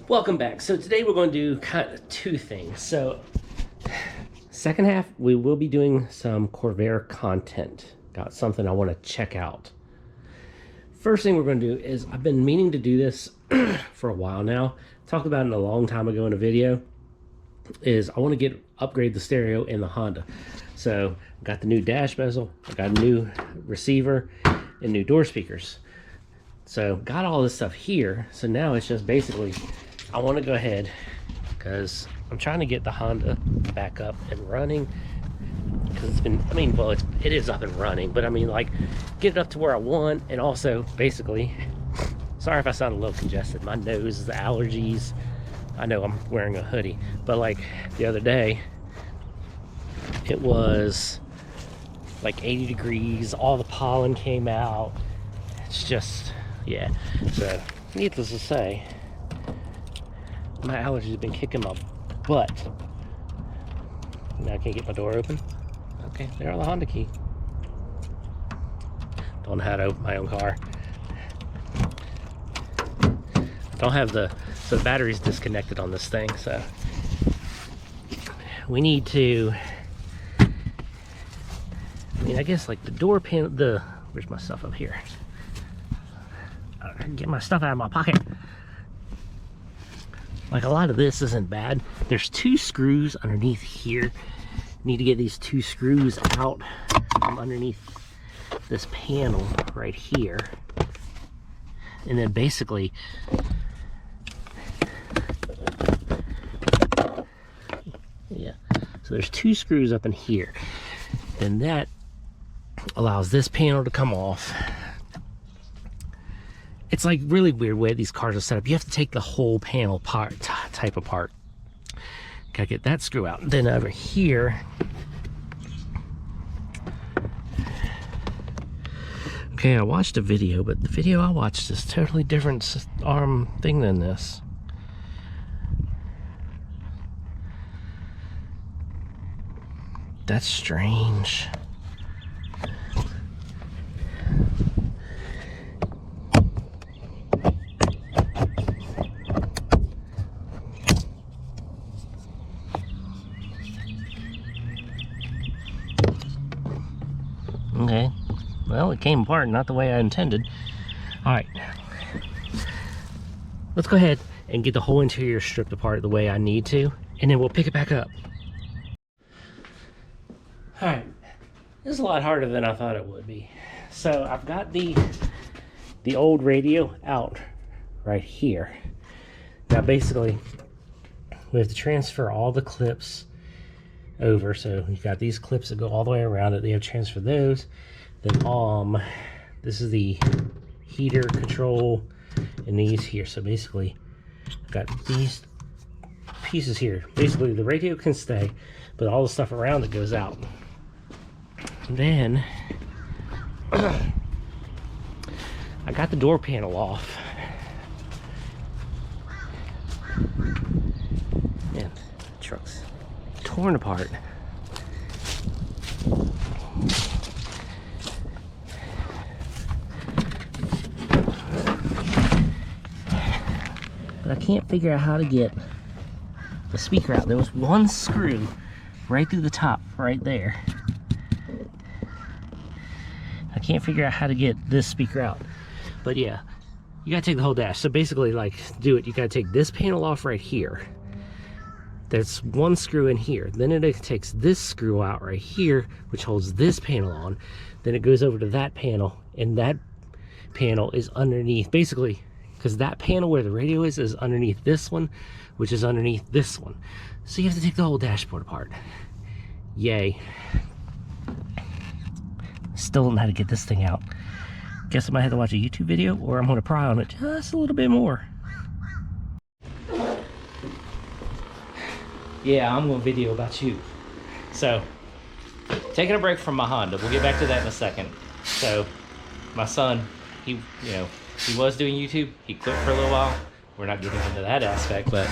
Welcome back. So today we're going to do kind of two things. So second half, we will be doing some Corvair content. Got something I want to check out. First thing we're going to do is, I've been meaning to do this for a while now. Talked about it a long time ago in a video. Is I want to upgrade the stereo in the Honda. So I got the new dash bezel, I got a new receiver, and new door speakers. So got all this stuff here. So now it's just basically, I want to go ahead because I'm trying to get the Honda back up and running, because it's been, I mean, well, it is up and running, but I mean, like, get it up to where I want. And also basically, sorry if I sound a little congested, my nose, the allergies. I know I'm wearing a hoodie, but like the other day it was like 80 degrees, all the pollen came out. It's just, yeah. So needless to say, my allergies have been kicking my butt. Now I can't get my door open. Okay, there's the Honda key. Don't know how to open my own car. I don't have the battery's disconnected on this thing, so we need to, I mean, I guess like the door pin, where's my stuff up here? Get my stuff out of my pocket. Like, a lot of this isn't bad. There's two screws underneath here. Need to get these two screws out from underneath this panel right here. And then basically, yeah, so there's two screws up in here. Then that allows this panel to come off. It's like really weird way these cars are set up. You have to take the whole panel type apart. Gotta get that screw out. Then over here, okay, I watched a video, but the video I watched is totally different arm thing than this. That's strange. Okay, well, it came apart not the way I intended. All right, let's go ahead and get the whole interior stripped apart the way I need to, and then we'll pick it back up. All right, this is a lot harder than I thought it would be. So I've got the old radio out right here. Now basically, we have to transfer all the clips over. So you've got these clips that go all the way around it. They have to transfer those. Then this is the heater control and these here. So basically, I've got these pieces here. Basically, the radio can stay, but all the stuff around it goes out. Then I got the door panel off. Man, the truck's torn apart. But I can't figure out how to get the speaker out. There was one screw right through the top, right there. I can't figure out how to get this speaker out. But yeah, you gotta take the whole dash. So basically, like, do it, you gotta take this panel off right here. There's one screw in here. Then it takes this screw out right here, which holds this panel on. Then it goes over to that panel, and that panel is underneath, basically, because that panel where the radio is underneath this one, which is underneath this one. So you have to take the whole dashboard apart. Yay. Still don't know how to get this thing out. Guess I might have to watch a YouTube video, or I'm going to pry on it just a little bit more. Yeah, I'm going to video about you. So, taking a break from my Honda. We'll get back to that in a second. So, my son, he was doing YouTube. He quit for a little while. We're not getting into that aspect, but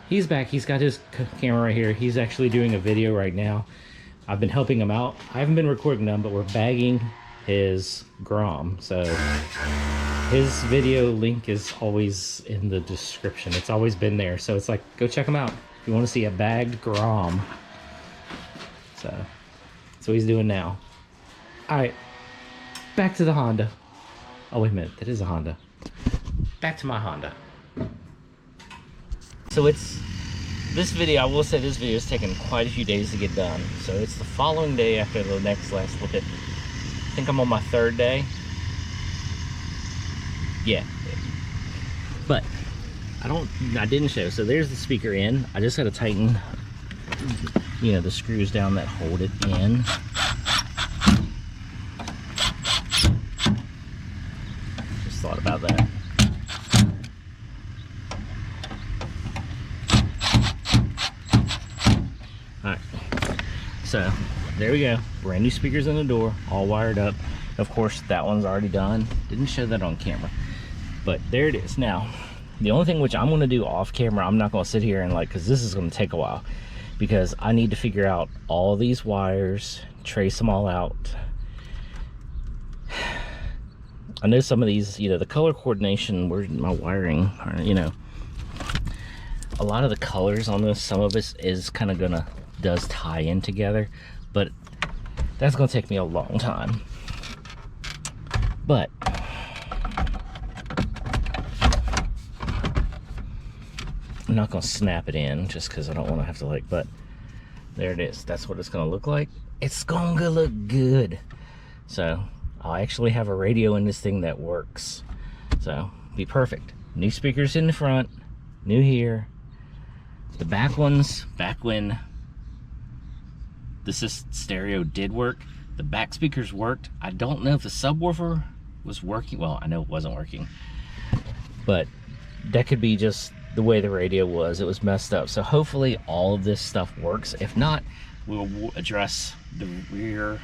he's back. He's got his camera right here. He's actually doing a video right now. I've been helping him out. I haven't been recording them, but we're bagging his Grom. So his video link is always in the description. It's always been there. So it's like, go check him out if you want to see a bagged Grom. So that's what he's doing now. All right, back to the Honda. Oh, wait a minute. That is a Honda. Back to my Honda. So it's this video. I will say this video has taken quite a few days to get done. So it's the following day after the last look at. I think I'm on my 3rd day. Yeah. But I didn't show. So there's the speaker in. I just got to tighten, you know, the screws down that hold it in. Just thought about that. Alright. So there we go. Brand new speakers in the door, all wired up. Of course, that one's already done. Didn't show that on camera. But there it is. Now, the only thing which I'm going to do off camera, I'm not going to sit here and like, because this is going to take a while, because I need to figure out all these wires, trace them all out. I know some of these, you know, the color coordination, where's my wiring, or, you know, a lot of the colors on this, some of it is kind of does tie in together, but that's going to take me a long time. But I'm not going to snap it in just because I don't want to have to like, but there it is. That's what it's going to look like. It's going to look good. So I'll actually have a radio in this thing that works. So be perfect. New speakers in the front, new here. The back ones, back when the stereo did work, the back speakers worked. I don't know if the subwoofer was working. Well, I know it wasn't working, but that could be just the way the radio was. It was messed up. So hopefully all of this stuff works. If not, we'll address the rear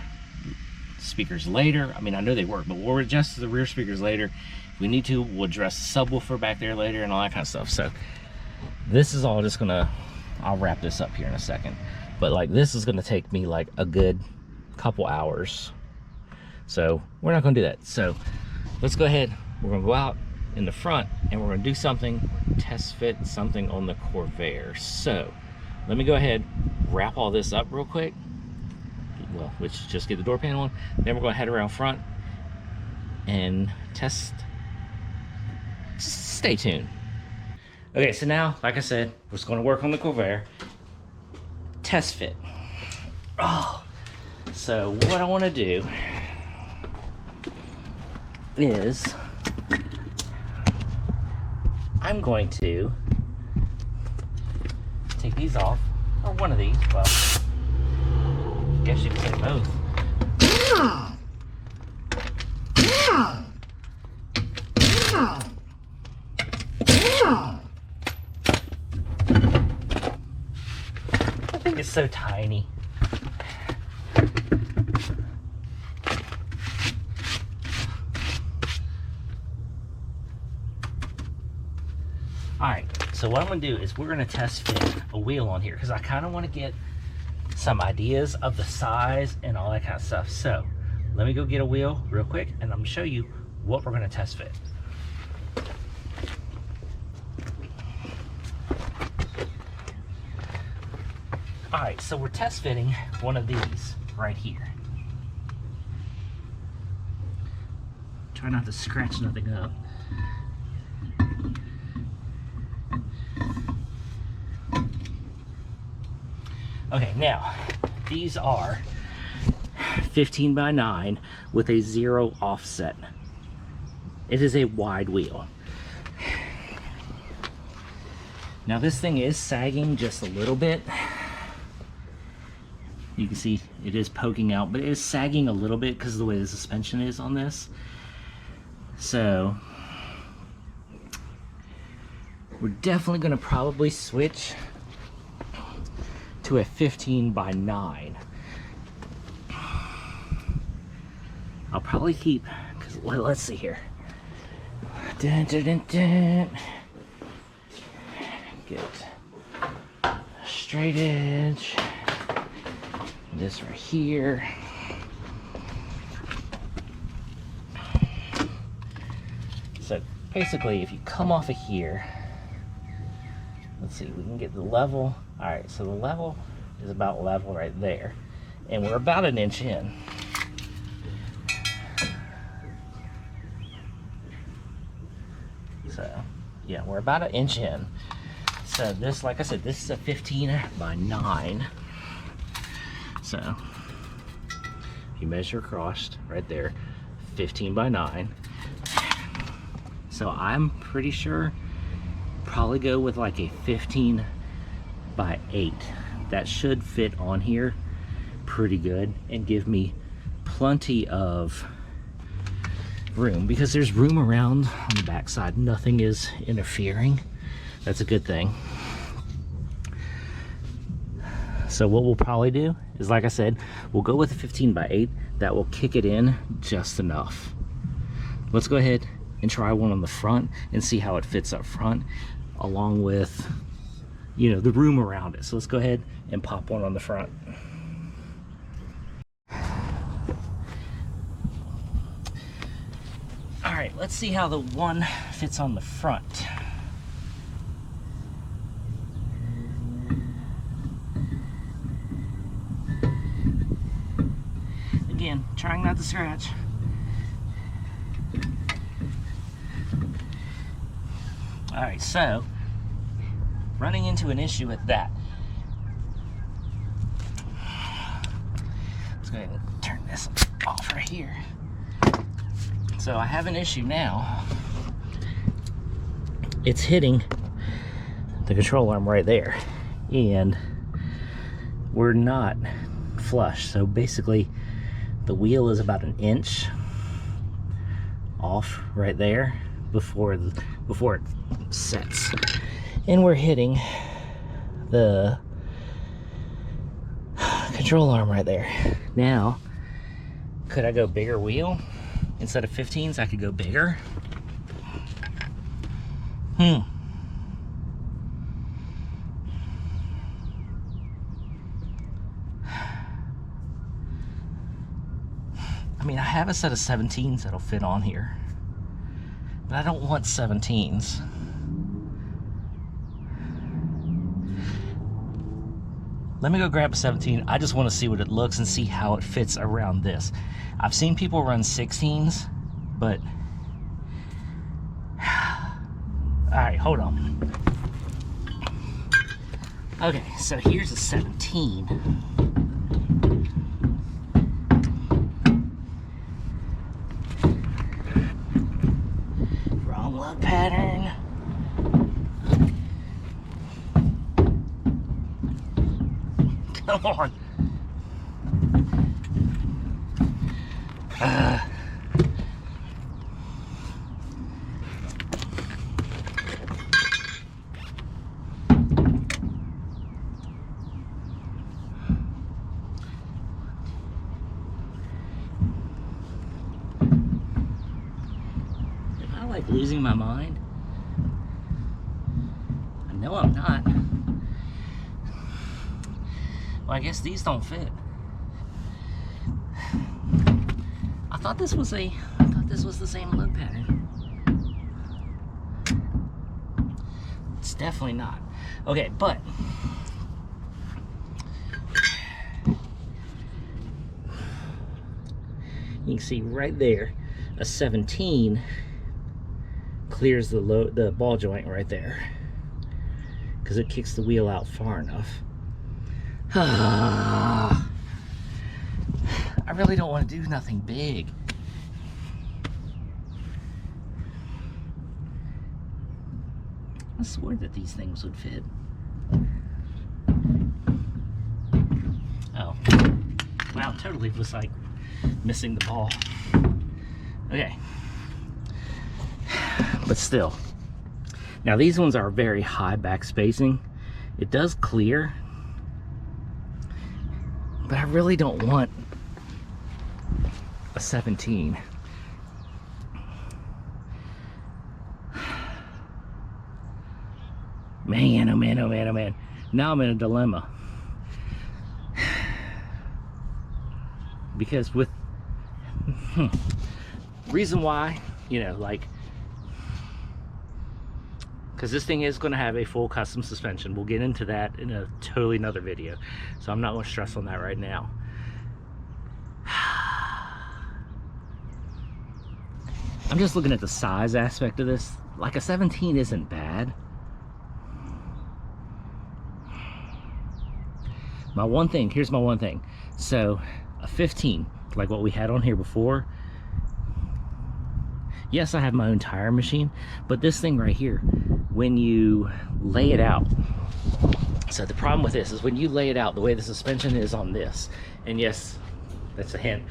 speakers later. I mean, I know they work, but we'll adjust the rear speakers later. If we need to, we'll address the subwoofer back there later and all that kind of stuff. So this is all just gonna, I'll wrap this up here in a second. But like, this is gonna take me like a good couple hours. So we're not gonna do that. So let's go ahead. We're gonna go out in the front and we're gonna do something, test fit something on the Corvair. So let me go ahead, wrap all this up real quick. Well, let's just get the door panel on. Then we're gonna head around front and test. Stay tuned. Okay, so now, like I said, we're just gonna work on the Corvair. Test fit. Oh, so what I wanna do is I'm going to take these off, or one of these, well, I guess you could say both. I think it's so tiny. Alright, so what I'm going to do is we're going to test fit a wheel on here because I kind of want to get some ideas of the size and all that kind of stuff. So let me go get a wheel real quick and I'm going to show you what we're going to test fit. Alright, so we're test fitting one of these right here. Try not to scratch nothing up. Okay, now these are 15 by 9 with a 0 offset. It is a wide wheel. Now this thing is sagging just a little bit. You can see it is poking out, but it is sagging a little bit because of the way the suspension is on this. So we're definitely going to probably switch to a 15 by 9. I'll probably keep, because let's see here. Dun, dun, dun, dun. Get a straight edge. This right here. basically, if you come off of here, let's see, we can get the level. All right, so the level is about level right there. And we're about an inch in. So, yeah, we're about an inch in. So this, like I said, this is a 15 by 9. So, if you measure across right there, 15 by 9. So I'm pretty sure probably go with like a 15 by 8. That should fit on here pretty good and give me plenty of room, because there's room around on the back side. Nothing is interfering. That's a good thing. So what we'll probably do is, like I said, we'll go with a 15 by 8. That will kick it in just enough. Let's go ahead and try one on the front and see how it fits up front, along with, you know, the room around it. So let's go ahead and pop one on the front. All right, let's see how the one fits on the front. Again, trying not to scratch. All right, so running into an issue with that. Let's go ahead and turn this off right here. So I have an issue now. It's hitting the control arm right there, and we're not flush. So basically, the wheel is about an inch off right there before it sets, and we're hitting the control arm right there. Now, could I go bigger wheel? Instead of 15s, I could go bigger. I mean, I have a set of 17s that'll fit on here, but I don't want 17s. Let me go grab a 17. I just want to see what it looks and see how it fits around this. I've seen people run 16s, but... Alright, hold on. Okay, so here's a 17. Wrong lug pattern. Come on. Am I like losing my mind? I know I'm not. Well, I guess these don't fit. I thought this was the same lug pattern. It's definitely not. Okay, but you can see right there, a 17 clears the ball joint right there, because it kicks the wheel out far enough. I really don't want to do nothing big. I swore that these things would fit. Oh. Wow, totally was like missing the ball. Okay. But still. Now these ones are very high back spacing. It does clear, but I really don't want a 17. Man, oh man, oh man, oh man. Now I'm in a dilemma. Because with... reason why, you know, like... because this thing is going to have a full custom suspension. We'll get into that in a totally another video, so I'm not going to stress on that right now. I'm just looking at the size aspect of this. Like a 17 isn't bad. My one thing, here's my one thing. So a 15, like what we had on here before, yes, I have my own tire machine, but this thing right here, when you lay it out, so the problem with this is when you lay it out, the way the suspension is on this, and yes, that's a hint,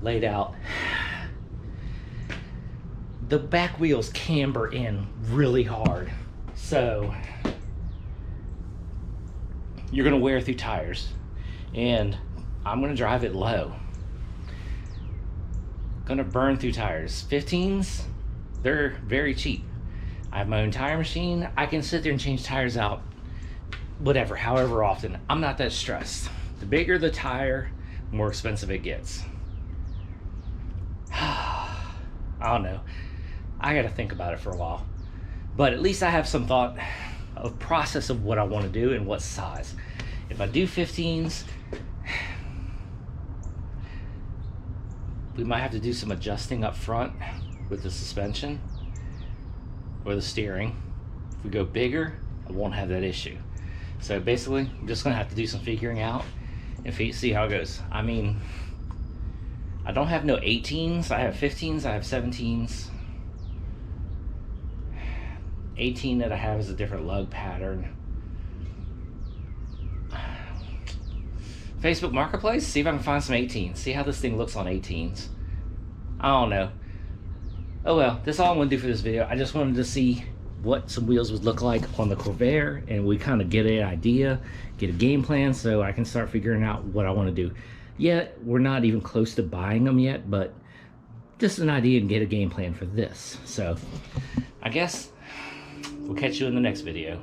laid out, the back wheels camber in really hard. So you're gonna wear through tires, and I'm gonna drive it low. Gonna burn through tires. 15s, they're very cheap. I have my own tire machine. I can sit there and change tires out whatever, however often. I'm not that stressed. The bigger the tire, the more expensive it gets. I don't know. I gotta think about it for a while. But at least I have some thought of process of what I want to do and what size. If I do 15s, we might have to do some adjusting up front with the suspension or the steering. If we go bigger, I won't have that issue. So basically, I'm just gonna have to do some figuring out and see how it goes. I mean, I don't have no 18s, I have 15s, I have 17s. 18 that I have is a different lug pattern. Facebook Marketplace, see if I can find some 18s. See how this thing looks on 18s. I don't know. Oh well, that's all I'm gonna do for this video. I just wanted to see what some wheels would look like on the Corvair, and we kind of get an idea, get a game plan, so I can start figuring out what I want to do. Yeah, we're not even close to buying them yet, but just an idea and get a game plan for this. So I guess we'll catch you in the next video.